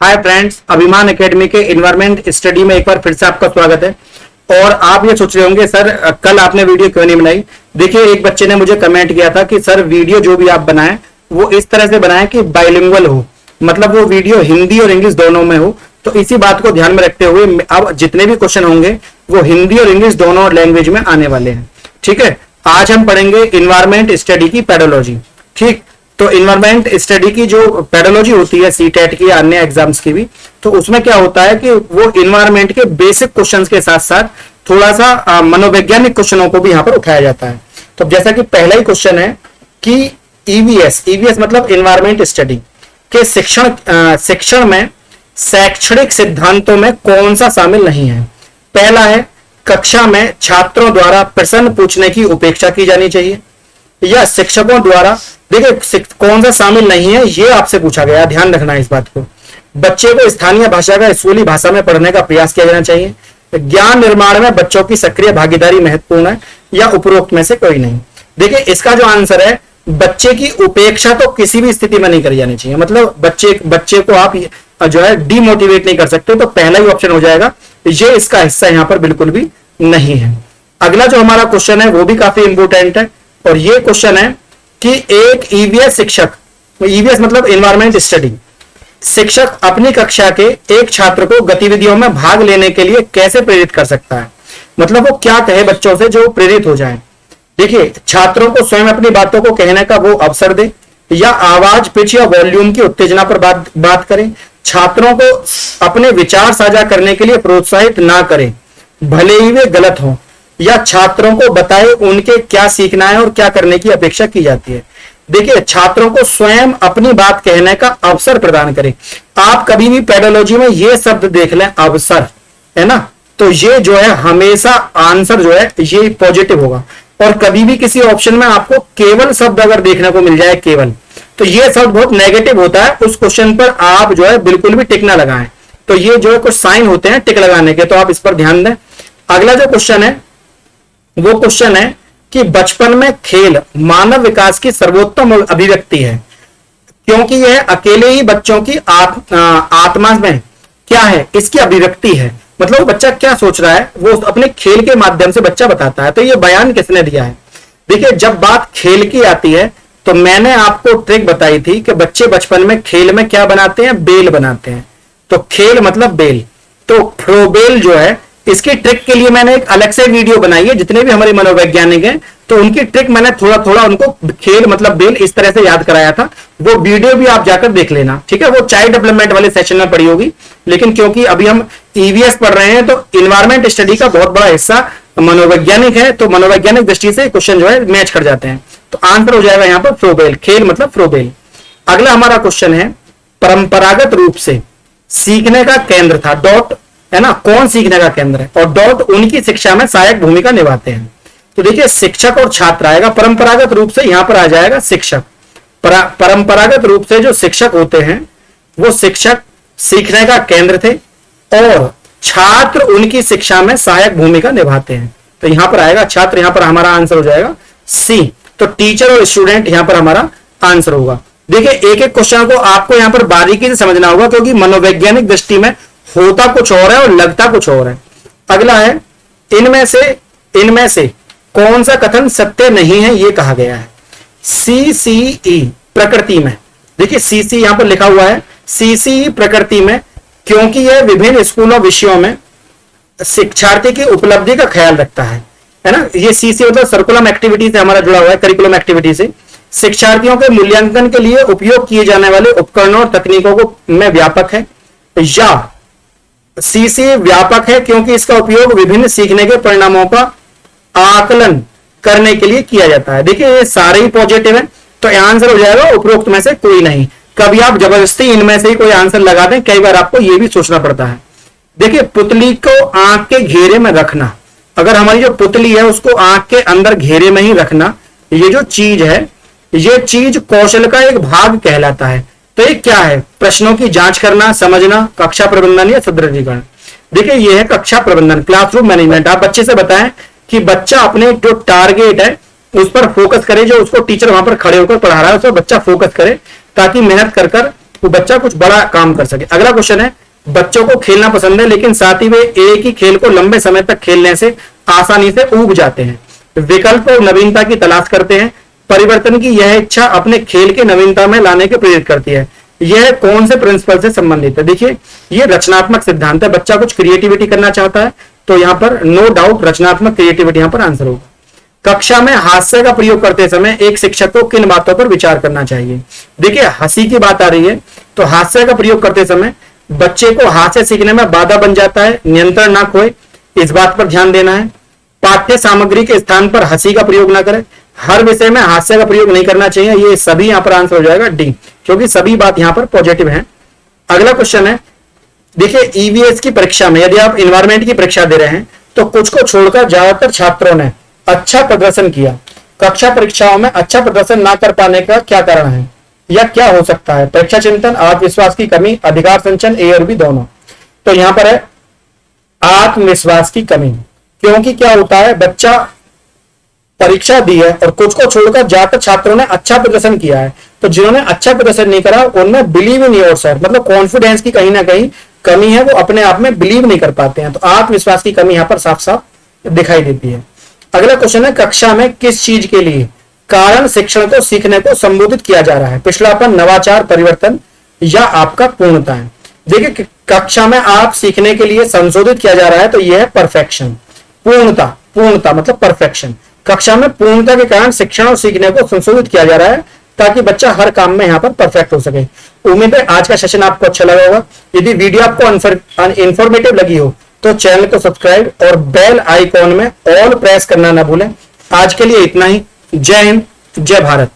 Hi friends, अभिमान academy के environment study में एक बार फिर से आपका स्वागत है। और आप ये सोच रहे होंगे सर कल आपने वीडियो क्यों नहीं बनाई। देखिए, एक बच्चे ने मुझे कमेंट किया था कि सर वीडियो जो भी आप बनाएं वो इस तरह से बनाएं कि बाइलिंगुअल हो, मतलब वो वीडियो हिंदी और इंग्लिश दोनों में हो। तो इसी बात को ध्यान में रखते हुए अब जितने भी क्वेश्चन होंगे वो हिंदी और इंग्लिश दोनों लैंग्वेज में आने वाले हैं। ठीक है, आज हम पढ़ेंगे इन्वायरमेंट स्टडी की पेडोलॉजी। ठीक, तो इन्वायरमेंट स्टडी की जो पेडोलॉजी होती है सीटेट की या अन्य एग्जाम्स की भी, तो उसमें क्या होता है कि वो इन्वायरमेंट के बेसिक क्वेश्चंस के साथ साथ थोड़ा सा मनोवैज्ञानिक क्वेश्चन को भी यहाँ पर उठाया जाता है। तो जैसा कि पहला ही क्वेश्चन है कि ईवीएस मतलब इन्वायरमेंट स्टडी के शिक्षण में शैक्षणिक सिद्धांतों में कौन सा शामिल नहीं है। पहला है, कक्षा में छात्रों द्वारा प्रश्न पूछने की उपेक्षा की जानी चाहिए, या शिक्षकों द्वारा, देखिए कौन सा शामिल नहीं है ये आपसे पूछा गया, ध्यान रखना है इस बात को। बच्चे को स्थानीय भाषा का स्कूली भाषा में पढ़ने का प्रयास किया जाना चाहिए। ज्ञान निर्माण में बच्चों की सक्रिय भागीदारी महत्वपूर्ण है, या उपरोक्त में से कोई नहीं। देखिए, इसका जो आंसर है, बच्चे की उपेक्षा तो किसी भी स्थिति में नहीं करी जानी चाहिए। मतलब बच्चे को आप जो है डिमोटिवेट नहीं कर सकते। तो पहला ही ऑप्शन हो जाएगा, ये इसका हिस्सा यहां पर बिल्कुल भी नहीं है। अगला जो हमारा क्वेश्चन है वो भी काफी इंपोर्टेंट है, और ये क्वेश्चन है कि एक ईवीएस शिक्षक, ईवीएस मतलब इन्वायरमेंट स्टडी शिक्षक अपनी कक्षा के एक छात्र को गतिविधियों में भाग लेने के लिए कैसे प्रेरित कर सकता है। मतलब वो क्या कहे बच्चों से जो प्रेरित हो जाए। देखिए, छात्रों को स्वयं अपनी बातों को कहने का वो अवसर दे, या आवाज, पिच या वॉल्यूम की उत्तेजना पर बात करें। छात्रों को अपने विचार साझा करने के लिए प्रोत्साहित ना करें, भले ही वे गलत हों, या छात्रों को बताए उनके क्या सीखना है और क्या करने की अपेक्षा की जाती है। देखिए, छात्रों को स्वयं अपनी बात कहने का अवसर प्रदान करें। आप कभी भी पेडोलॉजी में ये शब्द देख लें, अवसर, है ना, तो ये जो है हमेशा आंसर जो है ये पॉजिटिव होगा। और कभी भी किसी ऑप्शन में आपको केवल शब्द अगर देखने को मिल जाए केवल, तो ये शब्द बहुत नेगेटिव होता है। उस क्वेश्चन पर आप जो है बिल्कुल भी टिक ना लगाएं। तो ये जो है कुछ साइन होते हैं टिक लगाने के, तो आप इस पर ध्यान दें। अगला जो क्वेश्चन है वो क्वेश्चन है कि बचपन में खेल मानव विकास की सर्वोत्तम अभिव्यक्ति है, क्योंकि यह अकेले ही बच्चों की आत्मा में क्या है, इसकी अभिव्यक्ति है। मतलब बच्चा क्या सोच रहा है वो अपने खेल के माध्यम से बच्चा बताता है। तो ये बयान किसने दिया है। देखिए, जब बात खेल की आती है तो मैंने आपको ट्रिक बताई थी कि बच्चे बचपन में खेल में क्या बनाते हैं, बेल बनाते हैं। तो खेल मतलब बेल, तो फ्रोबेल जो है, इसकी ट्रिक के लिए मैंने एक अलग से वीडियो बनाई है। जितने भी हमारे मनोवैज्ञानिक हैं तो उनकी ट्रिक मैंने थोड़ा थोड़ा उनको खेल मतलब बेल इस तरह से याद कराया था। वो वीडियो भी आप जाकर देख लेना, ठीक है। वो चाइल्ड डेवलपमेंट वाले सेशन में पड़ी होगी, लेकिन क्योंकि अभी हम ईवीएस पढ़ रहे हैं तो इन्वायरमेंट स्टडी का बहुत बड़ा हिस्सा मनोवैज्ञानिक है, तो मनोवैज्ञानिक दृष्टि से क्वेश्चन जो है मैच कर जाते हैं। तो आंसर हो जाएगा यहाँ पर फ्रोबेल, खेल मतलब फ्रोबेल। अगला हमारा क्वेश्चन है, परंपरागत रूप से सीखने का केंद्र था, डॉट, है ना, कौन सीखने का केंद्र है, और डॉट उनकी शिक्षा में सहायक भूमिका निभाते हैं। तो देखिए, शिक्षक और छात्र आएगा। परंपरागत रूप से यहां पर आ जाएगा शिक्षक। परंपरागत रूप से जो शिक्षक होते हैं वो शिक्षक सीखने का केंद्र थे, और छात्र उनकी शिक्षा में सहायक भूमिका निभाते हैं। तो यहां पर आएगा छात्र, यहां पर हमारा आंसर हो जाएगा सी। तो टीचर और स्टूडेंट यहां पर हमारा आंसर होगा। देखिए, एक एक क्वेश्चन को आपको यहां पर बारीकी से समझना होगा, क्योंकि मनोवैज्ञानिक दृष्टि में होता कुछ और है और लगता कुछ और है। अगला है, इनमें से कौन सा कथन सत्य नहीं है, यह कहा गया है। सीसीई प्रकृति में, देखिए सीसी यहां पर लिखा हुआ है, सीसीई प्रकृति में, क्योंकि यह विभिन्न स्कूलों विषयों में शिक्षार्थी की उपलब्धि का ख्याल रखता है ना। ये सीसी मतलब सर्कुलम एक्टिविटी से हमारा जुड़ा हुआ है, करिकुलम एक्टिविटी से। शिक्षार्थियों के मूल्यांकन के लिए उपयोग किए जाने वाले उपकरणों और तकनीकों को में व्यापक है, या सीसी व्यापक है क्योंकि इसका उपयोग विभिन्न सीखने के परिणामों का आकलन करने के लिए किया जाता है। देखिए, ये सारे ही पॉजिटिव है, तो आंसर हो जाएगा उपरोक्त में से कोई नहीं। कभी आप जबरदस्ती इनमें से ही कोई आंसर लगा दें, कई बार आपको यह भी सोचना पड़ता है। देखिए, पुतली को आंख के घेरे में रखना, अगर हमारी जो पुतली है उसको आंख के अंदर घेरे में ही रखना, ये जो चीज है, ये चीज कौशल का एक भाग कहलाता है। तो ये क्या है, प्रश्नों की जांच करना, समझना, कक्षा प्रबंधन या सुदृढ़ीकरण। देखिए, ये है कक्षा प्रबंधन, क्लासरूम मैनेजमेंट। आप बच्चे से बताएं कि बच्चा अपने जो टारगेट है उस पर फोकस करे, जो उसको टीचर वहां पर खड़े होकर पढ़ा रहा है उस पर बच्चा फोकस करे, ताकि मेहनत कर वो बच्चा कुछ बड़ा काम कर सके। अगला क्वेश्चन है, बच्चों को खेलना पसंद है लेकिन साथ ही वे एक ही खेल को लंबे समय तक खेलने से आसानी से ऊब जाते हैं, विकल्प और नवीनता की तलाश करते हैं, परिवर्तन की यह इच्छा अपने खेल के नवीनता में लाने के प्रेरित करती है। यह कौन से प्रिंसिपल से संबंधित है? देखिए ये रचनात्मक सिद्धांत है, बच्चा कुछ क्रिएटिविटी करना चाहता है तो यहां पर नो डाउट रचनात्मक क्रिएटिविटी यहां पर आंसर होगा। कक्षा में हास्य का प्रयोग करते समय एक शिक्षक को किन बातों पर विचार करना चाहिए? देखिए हंसी की बात आ रही है तो हास्य का प्रयोग करते समय बच्चे को हास्य सीखने में बाधा बन जाता है, नियंत्रण ना खोए, इस बात पर ध्यान देना है। पाठ्य सामग्री के स्थान पर हंसी का प्रयोग ना करें, हर विषय में हास्य का प्रयोग नहीं करना चाहिए। ये सभी यहां पर आंसर हो जाएगा डी, क्योंकि सभी बात यहां पर पॉजिटिव है। अगला क्वेश्चन है, देखिए ईवीएस की परीक्षा में यदि आप इन्वायरमेंट की परीक्षा दे रहे हैं तो कुछ को छोड़कर ज्यादातर छात्रों ने अच्छा प्रदर्शन किया, कक्षा परीक्षाओं में अच्छा प्रदर्शन ना कर पाने का क्या कारण है या क्या हो सकता है? परीक्षा चिंतन, आत्मविश्वास की कमी, अधिकार संचयन, ए और बी दोनों। तो यहां पर है आत्मविश्वास की कमी, क्योंकि क्या होता है बच्चा परीक्षा दी है और कुछ को छोड़कर ज्यादातर छात्रों ने अच्छा प्रदर्शन किया है, तो जिन्होंने अच्छा प्रदर्शन नहीं करा उनमें बिलीव इन योरसेल्फ मतलब कॉन्फिडेंस की कहीं ना कहीं कमी है, वो अपने आप में बिलीव नहीं कर पाते हैं, तो आत्मविश्वास की कमी यहां पर साफ साफ दिखाई देती है। अगला क्वेश्चन है, कक्षा में किस चीज के लिए कारण शिक्षण को सीखने को संबोधित किया जा रहा है? पिछलापन, नवाचार, परिवर्तन या आपका पूर्णता है? देखिए कक्षा में आप सीखने के लिए संशोधित किया जा रहा है तो यह है परफेक्शन, पूर्णता, पूर्णता मतलब परफेक्शन। कक्षा में पूर्णता के कारण शिक्षण और सीखने को संशोधित किया जा रहा है ताकि बच्चा हर काम में यहां पर परफेक्ट हो सके। उम्मीद है आज का सेशन आपको अच्छा लगा होगा। यदि वीडियो आपको इंफॉर्मेटिव लगी हो तो चैनल को सब्सक्राइब और बेल आइकॉन में ऑल प्रेस करना ना भूलें। आज के लिए इतना ही। जय हिंद, जय भारत।